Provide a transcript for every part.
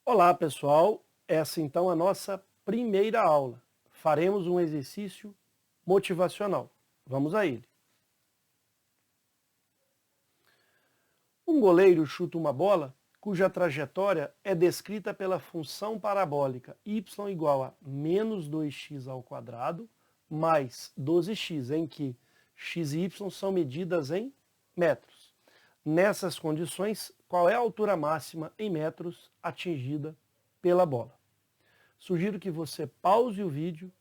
Olá, pessoal. Essa então é a nossa primeira aula. Faremos um exercício motivacional. Vamos a ele. Um goleiro chuta uma bola cuja trajetória é descrita pela função parabólica y igual a menos 2x ao quadrado mais 12x, em que x e y são medidas em metros. Nessas condições, qual é a altura máxima em metros atingida pela bola? Sugiro que você pause o vídeo,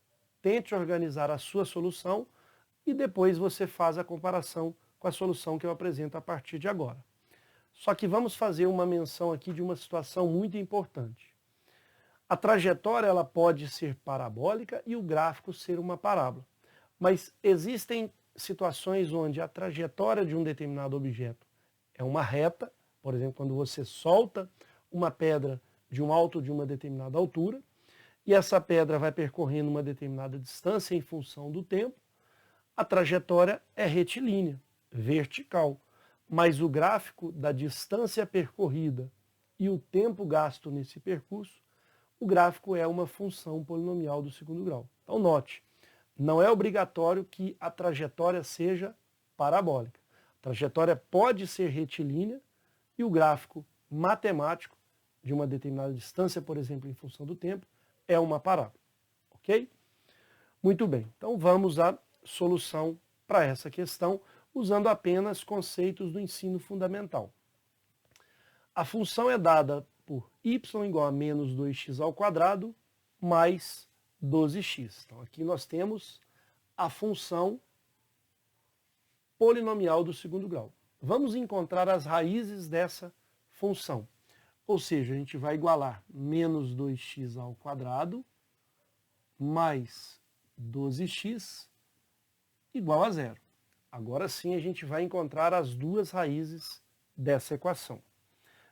tente organizar a sua solução e depois você faz a comparação com a solução que eu apresento a partir de agora. Só que vamos fazer uma menção aqui de uma situação muito importante. A trajetória ela pode ser parabólica e o gráfico ser uma parábola. Mas existem situações onde a trajetória de um determinado objeto é uma reta, por exemplo, quando você solta uma pedra de um alto de uma determinada altura, e essa pedra vai percorrendo uma determinada distância em função do tempo, a trajetória é retilínea, vertical. Mas o gráfico da distância percorrida e o tempo gasto nesse percurso, o gráfico é uma função polinomial do segundo grau. Então note, não é obrigatório que a trajetória seja parabólica. A trajetória pode ser retilínea e o gráfico matemático de uma determinada distância, por exemplo, em função do tempo, é uma parábola. Ok? Muito bem, então vamos à solução para essa questão, usando apenas conceitos do ensino fundamental. A função é dada por y igual a menos 2x ao quadrado mais 12x. Então aqui nós temos a função polinomial do segundo grau. Vamos encontrar as raízes dessa função. Ou seja, a gente vai igualar menos 2x ao quadrado mais 12x igual a zero. Agora sim a gente vai encontrar as duas raízes dessa equação.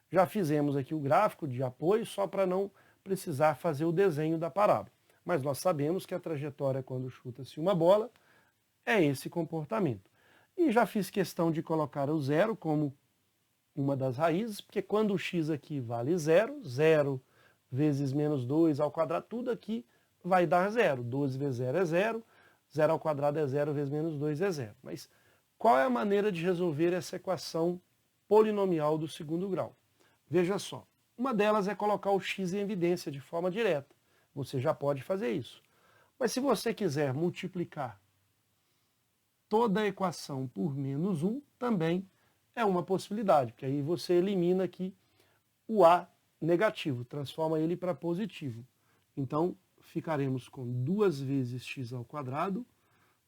Já fizemos aqui o gráfico de apoio só para não precisar fazer o desenho da parábola. Mas nós sabemos que a trajetória quando chuta-se uma bola é esse comportamento. E já fiz questão de colocar o zero como uma das raízes, porque quando o x aqui vale zero, 0 vezes menos 2 ao quadrado, tudo aqui vai dar zero. 12 vezes 0 é 0, 0 ao quadrado é 0 vezes menos 2 é 0. Mas qual é a maneira de resolver essa equação polinomial do segundo grau? Veja só, uma delas é colocar o x em evidência de forma direta. Você já pode fazer isso. Mas se você quiser multiplicar toda a equação por menos 1, também é uma possibilidade, porque aí você elimina aqui o a negativo, transforma ele para positivo. Então, ficaremos com 2 vezes x ao quadrado,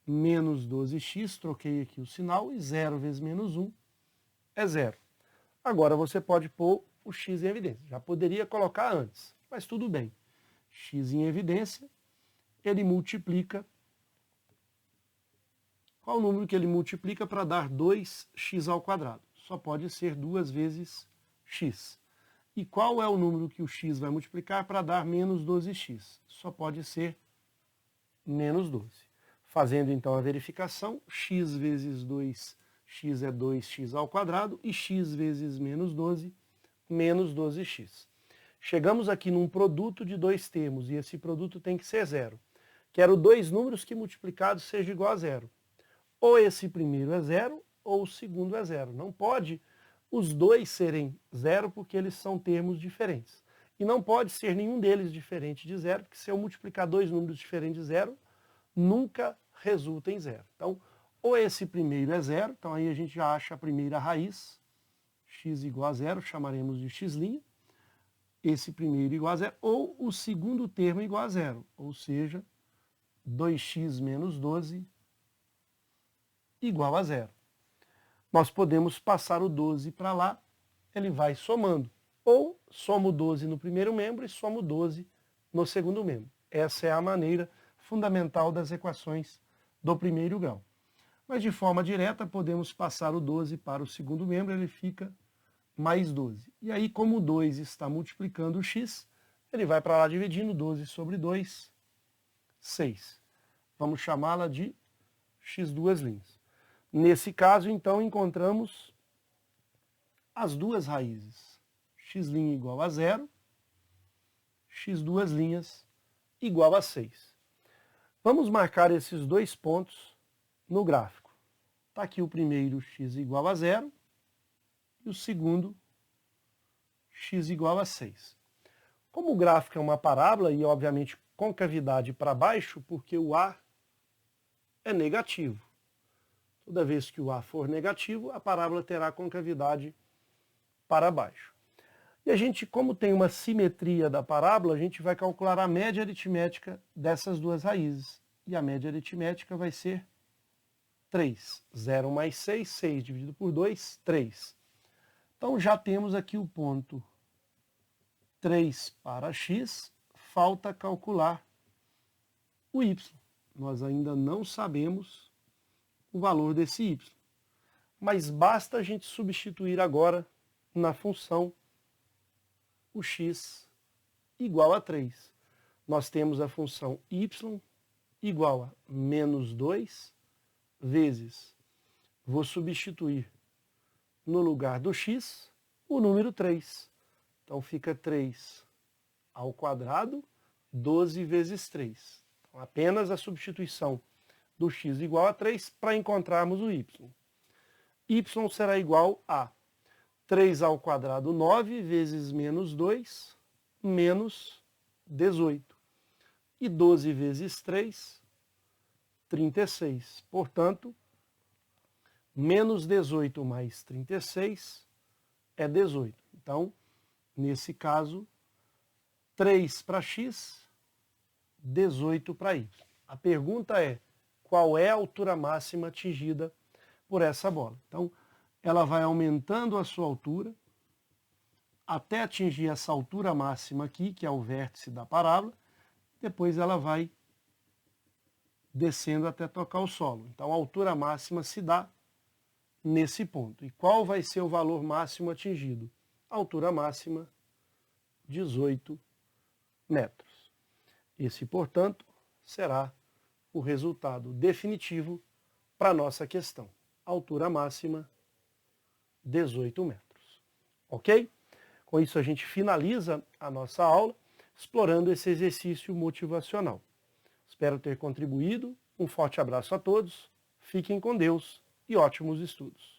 menos 12x, troquei aqui o sinal, e 0 vezes menos 1 é 0. Agora você pode pôr o x em evidência. Já poderia colocar antes, mas tudo bem. X em evidência, ele multiplica. Qual o número que ele multiplica para dar 2x ao quadrado? Só pode ser 2 vezes x. E qual é o número que o x vai multiplicar para dar menos 12x? Só pode ser menos 12. Fazendo então a verificação, x vezes 2x é 2x ao quadrado e x vezes menos 12, menos 12x. Chegamos aqui num produto de dois termos e esse produto tem que ser zero. Quero dois números que multiplicados seja igual a zero. Ou esse primeiro é zero ou o segundo é zero. Não pode os dois serem zero porque eles são termos diferentes. E não pode ser nenhum deles diferente de zero, porque se eu multiplicar dois números diferentes de zero, nunca resulta em zero. Então, ou esse primeiro é zero, então aí a gente já acha a primeira raiz, x igual a zero, chamaremos de x'. Esse primeiro igual a zero, ou o segundo termo igual a zero, ou seja, 2x menos 12 igual a zero. Nós podemos passar o 12 para lá, ele vai somando. Ou somo 12 no primeiro membro e somo 12 no segundo membro. Essa é a maneira fundamental das equações do primeiro grau. Mas de forma direta, podemos passar o 12 para o segundo membro, ele fica mais 12. E aí, como o 2 está multiplicando o x, ele vai para lá dividindo 12 sobre 2, 6. Vamos chamá-la de x'. Nesse caso, então, encontramos as duas raízes. X' igual a zero x duas linhas, igual a 6. Vamos marcar esses dois pontos no gráfico. Está aqui o primeiro, x igual a 0, e o segundo, x igual a 6. Como o gráfico é uma parábola e, obviamente, concavidade para baixo, porque o A é negativo. Toda vez que o A for negativo, a parábola terá concavidade para baixo. E a gente, como tem uma simetria da parábola, a gente vai calcular a média aritmética dessas duas raízes. E a média aritmética vai ser 3. 0 mais 6, 6 dividido por 2, 3. Então já temos aqui o ponto 3 para x, falta calcular o y. Nós ainda não sabemos o valor desse y. Mas basta a gente substituir agora na função o x igual a 3. Nós temos a função y igual a menos 2 vezes, vou substituir no lugar do x o número 3. Então fica 3 ao quadrado, 12 vezes 3. Então, apenas a substituição do x igual a 3 para encontrarmos o y. Y será igual a 3 ao quadrado, 9, vezes menos 2, menos 18. E 12 vezes 3, 36. Portanto, menos 18 mais 36 é 18. Então, nesse caso, 3 para x, 18 para y. A pergunta é, qual é a altura máxima atingida por essa bola? Então, ela vai aumentando a sua altura até atingir essa altura máxima aqui, que é o vértice da parábola. Depois ela vai descendo até tocar o solo. Então, a altura máxima se dá nesse ponto. E qual vai ser o valor máximo atingido? A altura máxima, 18 metros. Esse, portanto, será o resultado definitivo para a nossa questão. Altura máxima, 18 metros. Ok? Com isso a gente finaliza a nossa aula explorando esse exercício motivacional. Espero ter contribuído. Um forte abraço a todos. Fiquem com Deus e ótimos estudos.